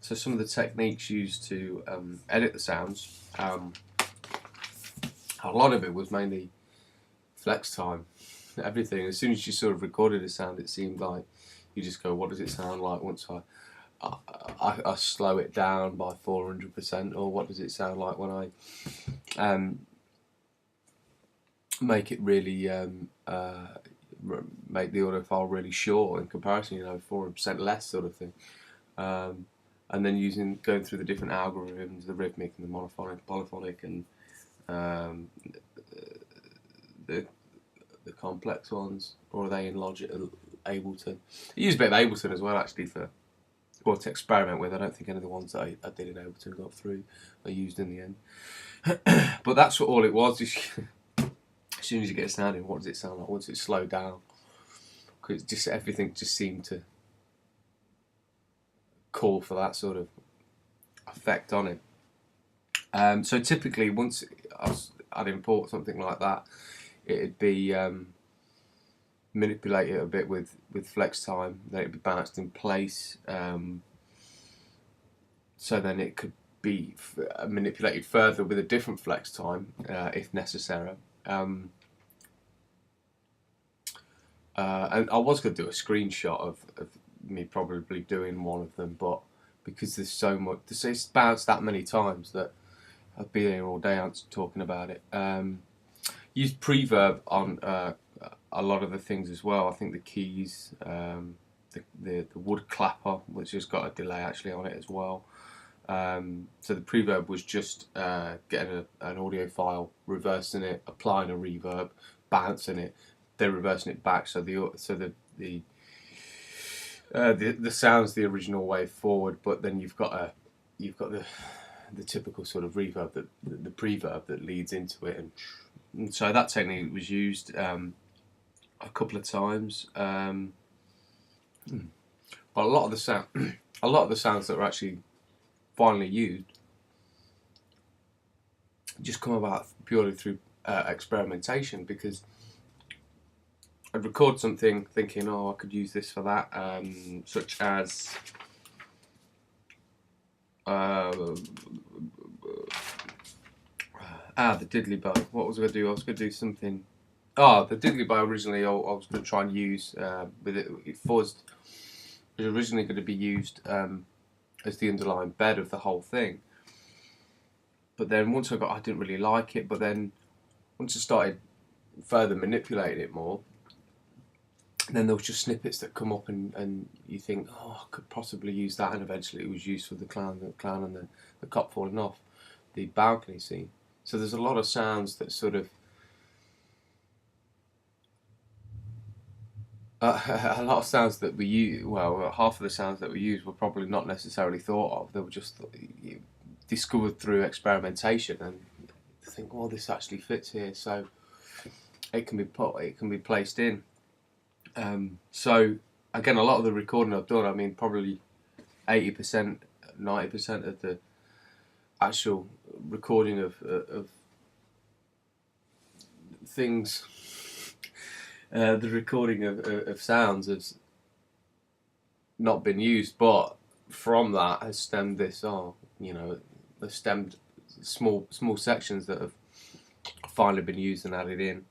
So some of the techniques used to edit the sounds, a lot of it was mainly flex time. Everything, as soon as you sort of recorded a sound, it seemed like you just go, what does it sound like once I slow it down by 400%, or what does it sound like when I make it really make the audio file really short in comparison, 400% less sort of thing. And then going through the different algorithms, the rhythmic and the monophonic, polyphonic, and the complex ones, or are they in Logic, Ableton? I use a bit of Ableton as well, actually, to experiment with. I don't think any of the ones that I did in Ableton got through, I used in the end. But that's all it was. As soon as you get a sound in, what does it sound like? Once it's slowed down, because just everything just seemed to call for that sort of effect on it. So typically, once I'd import something like that, it'd be manipulate it a bit with flex time, then it'd be bounced in place, so then it could be manipulated further with a different flex time if necessary. And I was going to do a screenshot of me probably doing one of them, but because there's so much, it's bounced that many times that I'd be here all day talking about it. Used preverb on a lot of the things as well. I think the keys, the wood clapper, which has got a delay actually on it as well. So the preverb was just getting an audio file, reversing it, applying a reverb, bouncing it, then reversing it back. So the sound's the original way forward, but then you've got the typical sort of reverb, the preverb that leads into it, and so that technique was used a couple of times. But a lot of the sounds that were actually finally used just come about purely through experimentation, because I'd record something thinking, oh, I could use this for that, such as the diddly bow. What was I going to do? I was going to do something. The diddly bow originally I was going to try and use with it fuzzed. It was originally going to be used as the underlying bed of the whole thing. But then once I didn't really like it. But then once I started further manipulating it more, then there was just snippets that come up, and you think, oh, I could possibly use that, and eventually it was used for the clown and the cop falling off the balcony scene. So there's a lot of sounds that sort of a lot of sounds that we use. Well, half of the sounds that we use were probably not necessarily thought of. They were just discovered through experimentation, and think, oh, this actually fits here, so it can be placed in. So again, a lot of the recording I've done, I mean, probably 80%, 90% of the actual recording of things, the recording of sounds has not been used, but from that has stemmed this, has stemmed small sections that have finally been used and added in.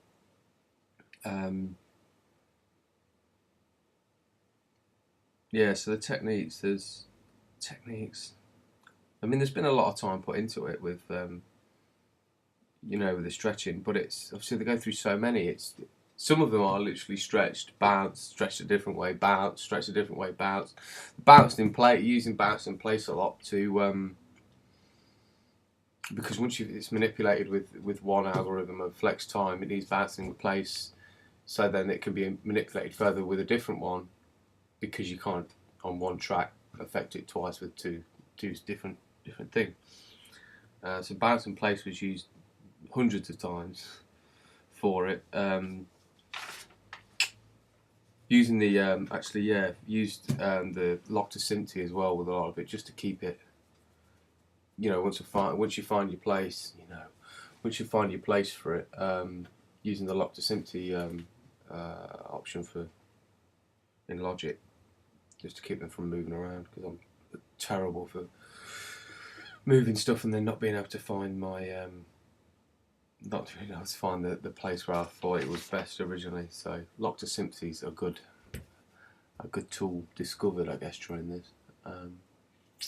Yeah, so the techniques, I mean, there's been a lot of time put into it with, with the stretching, but it's, obviously they go through so many, some of them are literally stretched, bounce, stretched a different way, bounce, stretched a different way, bounce. Bounced in place, using bounce in place a lot to, because once it's manipulated with one algorithm of flex time, it needs bouncing in place, so then it can be manipulated further with a different one, because you can't on one track affect it twice with two different things. So bounce in place was used hundreds of times for it. Using the used the lock to sympathy as well with a lot of it, just to keep it, once you find your place, once you find your place for it, using the lock to sympathy option in Logic, just to keep them from moving around, because I'm terrible for moving stuff and then not being able to find my not being able to find the place where I thought it was best originally. So lock to simpsy is a good tool discovered, I guess, during this.